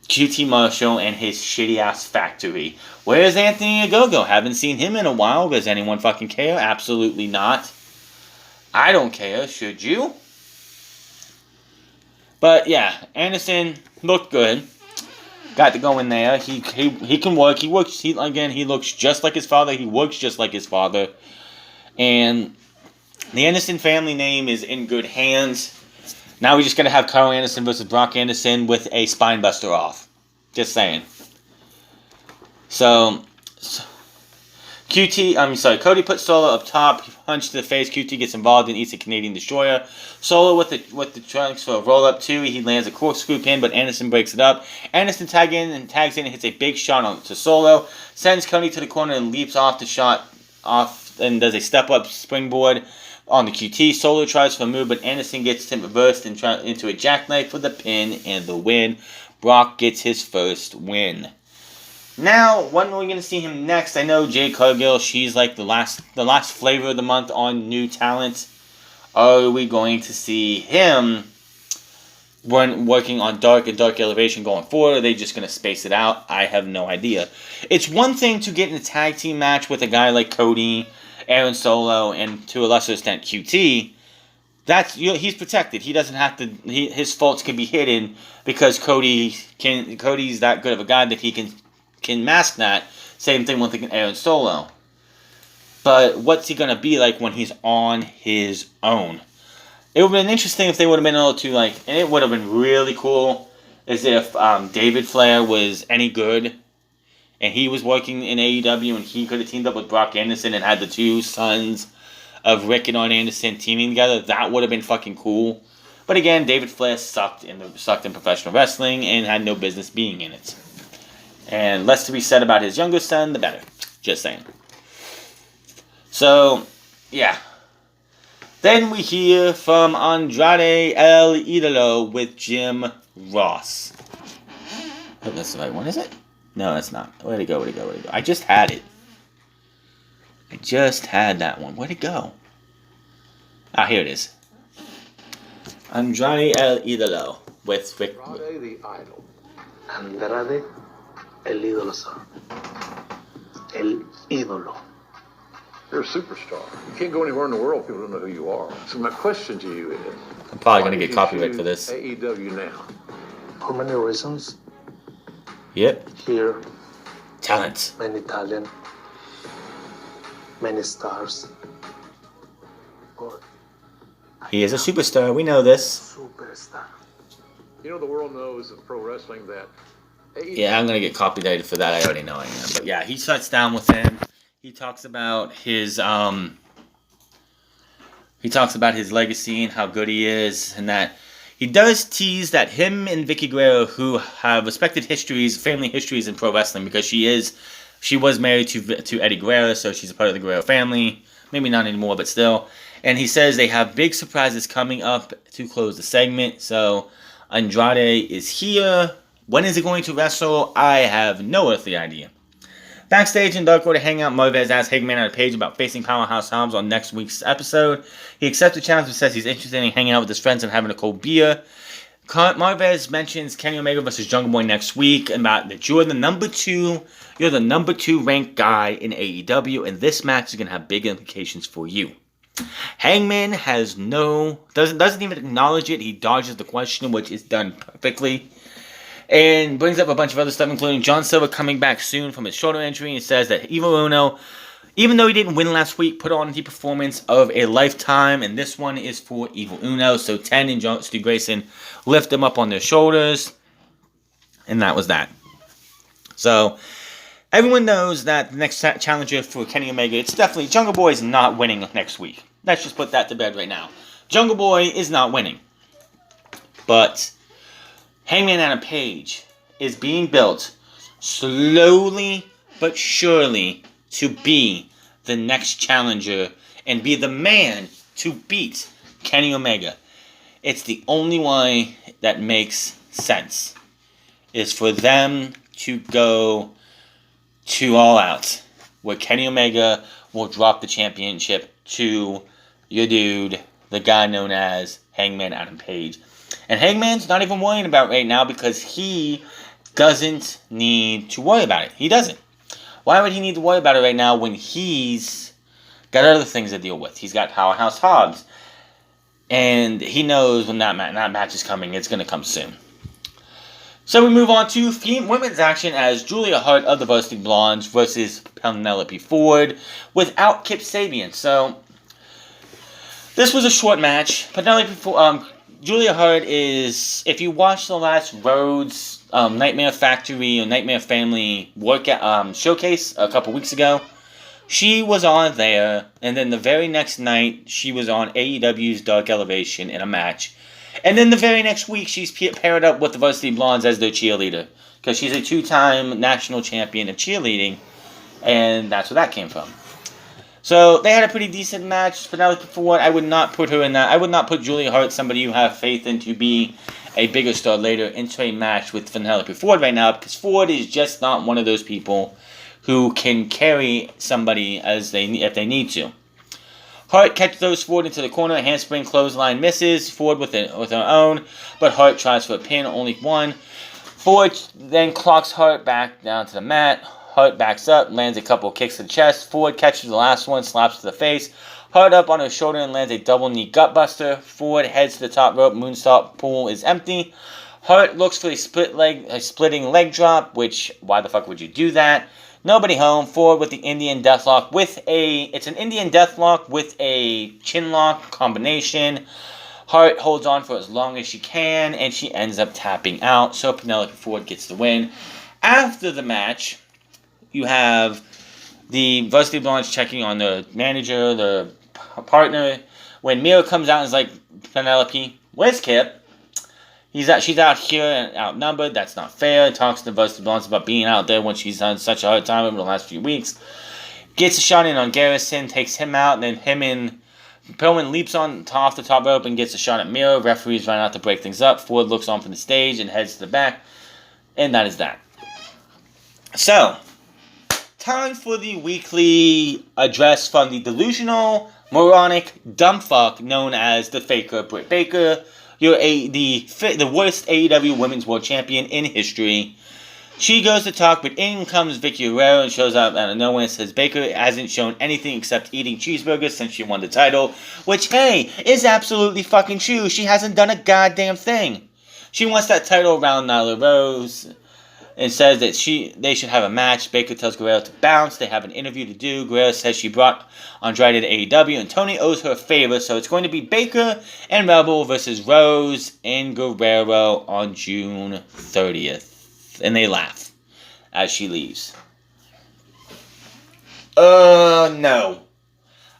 QT Marshall and his shitty-ass factory. Where's Anthony Ogogo? Haven't seen him in a while. Does anyone fucking care? Absolutely not. I don't care. Should you? But yeah, Anderson looked good. Got to go in there. He can work. He works. He looks just like his father. He works just like his father. And the Anderson family name is in good hands. Now we're just going to have Carl Anderson versus Brock Anderson with a spine buster off. Just saying. So Cody puts Solo up top, punch to the face. QT gets involved and eats a Canadian Destroyer. Solo with the trunks for a roll up too. He lands a corkscrew pin, but Anderson breaks it up. Anderson tags in and hits a big shot to Solo. Sends Cody to the corner and leaps off the shot and does a step up springboard on the QT. Solo tries for a move, but Anderson gets him reversed into a jackknife for the pin and the win. Brock gets his first win. Now, when are we going to see him next? I know Jade Cargill, she's like the last flavor of the month on new talent. Are we going to see him working on Dark and Dark Elevation going forward? Or are they just going to space it out? I have no idea. It's one thing to get in a tag team match with a guy like Cody, Aaron Solo, and to a lesser extent QT. He's protected. He doesn't have to. His faults can be hidden because Cody's that good of a guy that he can mask that. Same thing with Aaron Solo. But what's he going to be like when he's on his own? It would have been interesting if they would have been able to, and it would have been really cool as if David Flair was any good and he was working in AEW and he could have teamed up with Brock Anderson and had the two sons of Rick and Arn Anderson teaming together. That would have been fucking cool. But again, David Flair sucked in professional wrestling and had no business being in it. And less to be said about his younger son, the better. Just saying. So, yeah. Then we hear from Andrade El Idolo with Jim Ross. Oh, that's the right one, is it? No, that's not. Where'd it go? I just had it. I just had that one. Where'd it go? Ah, here it is. Andrade El Idolo with Rick. Andrade the Idol. Andrade El Ídolo, sir. El Ídolo. You're a superstar. You can't go anywhere in the world if people don't know who you are. So my question to you is... I'm probably going to get copyright for this. AEW now. For many reasons. Yep. Here. Talent. Many talent. Many stars. Or He is a superstar. We know this. superstar. You know the world knows of pro wrestling that... AEW Yeah, I'm going to get copyrighted for that. I already know I am. But yeah, he sits down with him. He talks about his legacy and how good he is, and that he does tease that him and Vicky Guerrero, who have respected family histories in pro wrestling, because she was married to Eddie Guerrero, so she's a part of the Guerrero family. Maybe not anymore, but still. And he says they have big surprises coming up to close the segment. So Andrade is here. When is he going to wrestle? I have no earthly idea. Backstage in Dark Order Hangout, Marvez asks Hangman on a page about facing Powerhouse Hobbs on next week's episode. He accepts the challenge and says he's interested in hanging out with his friends and having a cold beer. Marvez mentions Kenny Omega versus Jungle Boy next week, and that you're the number two ranked guy in AEW, and this match is going to have big implications for you. Hangman doesn't even acknowledge it. He dodges the question, which is done perfectly. And brings up a bunch of other stuff, including John Silver coming back soon from his shoulder injury. And says that Evil Uno, even though he didn't win last week, put on the performance of a lifetime. And this one is for Evil Uno. So Ten and Stu Grayson lift him up on their shoulders. And that was that. So everyone knows that the next challenger for Kenny Omega, it's definitely Jungle Boy is not winning next week. Let's just put that to bed right now. Jungle Boy is not winning. But Hangman Adam Page is being built slowly but surely to be the next challenger and be the man to beat Kenny Omega. It's the only way that makes sense, is for them to go to All Out, where Kenny Omega will drop the championship to your dude, the guy known as Hangman Adam Page. And Hangman's not even worrying about it right now because he doesn't need to worry about it. He doesn't. Why would he need to worry about it right now when he's got other things to deal with? He's got Powerhouse Hobbs. And he knows when that match is coming. It's going to come soon. So we move on to women's action as Julia Hart of the Varsity Blondes versus Penelope Ford without Kip Sabian. So this was a short match. Julia Hart is, if you watch the last Rhodes Nightmare Factory or Nightmare Family showcase a couple weeks ago, she was on there, and then the very next night, she was on AEW's Dark Elevation in a match. And then the very next week, she's paired up with the Varsity Blondes as their cheerleader, because she's a 2-time national champion of cheerleading, and that's where that came from. So they had a pretty decent match. Penelope Ford, I would not put her in that. I would not put Julia Hart, somebody you have faith in, to be a bigger star later into a match with Penelope Ford right now, because Ford is just not one of those people who can carry somebody if they need to. Hart throws Ford into the corner, handspring clothesline misses, Ford with her own, but Hart tries for a pin, only one. Ford then clocks Hart back down to the mat. Hart backs up, lands a couple kicks to the chest. Ford catches the last one, slaps to the face. Hart up on her shoulder and lands a double knee gutbuster. Ford heads to the top rope, moonsault pool is empty. Hart looks for a splitting leg drop, which, why the fuck would you do that? Nobody home. Ford with the Indian Deathlock it's an Indian Deathlock with a chin lock combination. Hart holds on for as long as she can, and she ends up tapping out, so Penelope Ford gets the win. After the match, you have the Varsity Blondes checking on the manager, the partner. When Miro comes out and is like, Penelope, where's Kip? She's out here and outnumbered. That's not fair. Talks to Varsity Blondes about being out there when she's had such a hard time over the last few weeks. Gets a shot in on Garrison, takes him out, and then him and Pillman leaps off the top rope and gets a shot at Miro. Referees run out to break things up. Ford looks on from the stage and heads to the back. And that is that. So, time for the weekly address from the delusional, moronic, dumb fuck known as the Faker Britt Baker. You're the worst AEW Women's World Champion in history. She goes to talk, but in comes Vicky Guerrero and shows up out of nowhere and says Baker hasn't shown anything except eating cheeseburgers since she won the title, which, hey, is absolutely fucking true. She hasn't done a goddamn thing. She wants that title around Nyla Rose and says that they should have a match. Baker tells Guerrero to bounce. They have an interview to do. Guerrero says she brought Andrade to AEW, and Tony owes her a favor, so it's going to be Baker and Rebel versus Rose and Guerrero on June 30th. And they laugh as she leaves. No.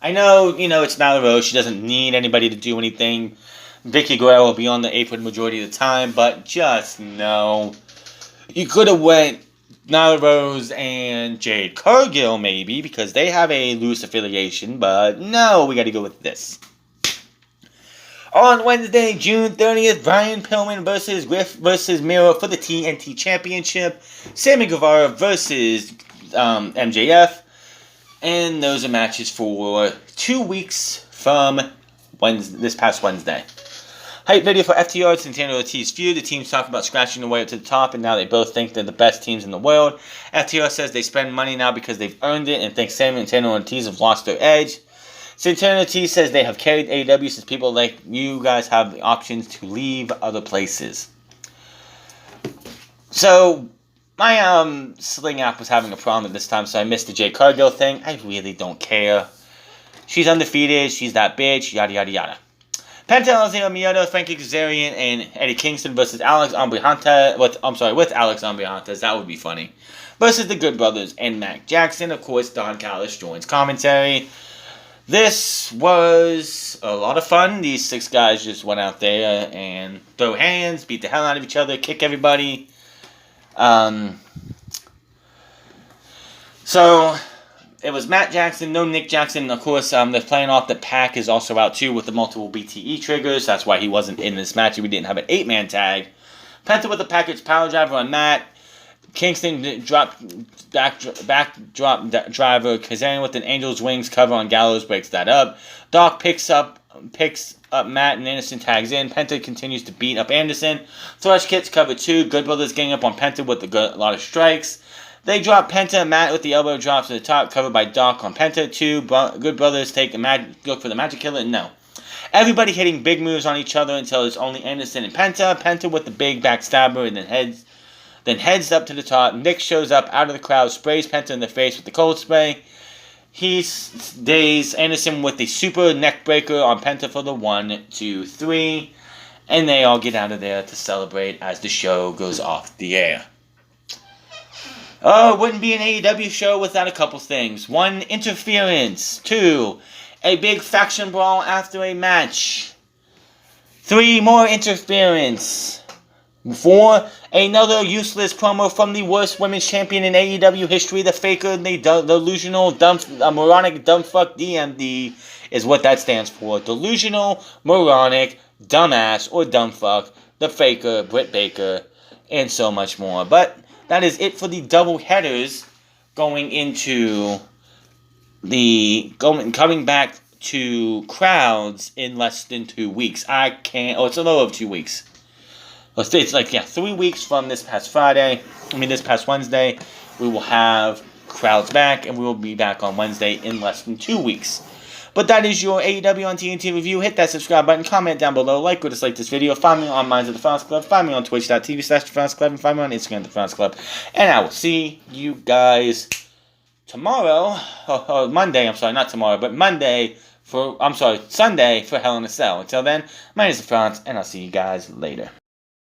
I know, it's Nyla Rose. She doesn't need anybody to do anything. Vicky Guerrero will be on the apron majority of the time, but just no. You could have went Nyla Rose and Jade Cargill, maybe, because they have a loose affiliation, but no, we got to go with this. On Wednesday, June 30th, Brian Pillman versus Griff versus Miro for the TNT Championship. Sammy Guevara versus MJF. And those are matches for 2 weeks from this past Wednesday. Hype video for FTR Santana Ortiz feud. The teams talk about scratching their way up to the top, and now they both think they're the best teams in the world. FTR says they spend money now because they've earned it, and thinks Sammy and Santana Ortiz have lost their edge. Santana Ortiz says they have carried AEW since people like you guys have the options to leave other places. So, my Sling app was having a problem at this time, so I missed the Jade Cargill thing. I really don't care. She's undefeated, she's that bitch, yada yada yada. Penta El Miedo, Frankie Kazarian, and Eddie Kingston versus Alex Ambrijantes. With Alex Ambrijantes, that would be funny. Versus the Good Brothers and Mac Jackson. Of course, Don Callis joins commentary. This was a lot of fun. These 6 guys just went out there and throw hands, beat the hell out of each other, kick everybody. So it was Matt Jackson, no Nick Jackson. Of course, they're playing off that Pac is also out too with the multiple BTE triggers. That's why he wasn't in this match. We didn't have an 8-man tag. Penta with the package power driver on Matt. Kingston back drop driver. Kazarian with an Angel's Wings cover on Gallows breaks that up. Doc picks up Matt and Anderson tags in. Penta continues to beat up Anderson. Thrush kits cover 2. Good Brothers gang up on Penta with a lot of strikes. They drop Penta and Matt with the elbow drops to the top, covered by Doc on Penta. 2 Good Brothers look for the Magic Killer. No. Everybody hitting big moves on each other until it's only Anderson and Penta. Penta with the big backstabber and then heads up to the top. Nick shows up out of the crowd, sprays Penta in the face with the cold spray. He stays Anderson with the super neck breaker on Penta for the 1, 2, 3. And they all get out of there to celebrate as the show goes off the air. Oh, it wouldn't be an AEW show without a couple things. 1, interference. 2, a big faction brawl after a match. 3, more interference. 4, another useless promo from the worst women's champion in AEW history, the Faker, the delusional, moronic, dumbfuck DMD is what that stands for. Delusional, moronic, dumbass, or dumbfuck, The Faker, Britt Baker, and so much more. But that is it for the double headers going into coming back to crowds in less than 2 weeks. It's a little over 2 weeks. It's 3 weeks from this past Wednesday. We will have crowds back, and we will be back on Wednesday in less than 2 weeks. But that is your AEW on TNT review. Hit that subscribe button, comment down below, like or dislike this video. Find me on Minds of the France Club. Find me on twitch.tv/thefrance club, and find me on Instagram, the France Club. And I will see you guys tomorrow, or Monday, not tomorrow, but Sunday for Hell in a Cell. Until then, my name is the France, and I'll see you guys later.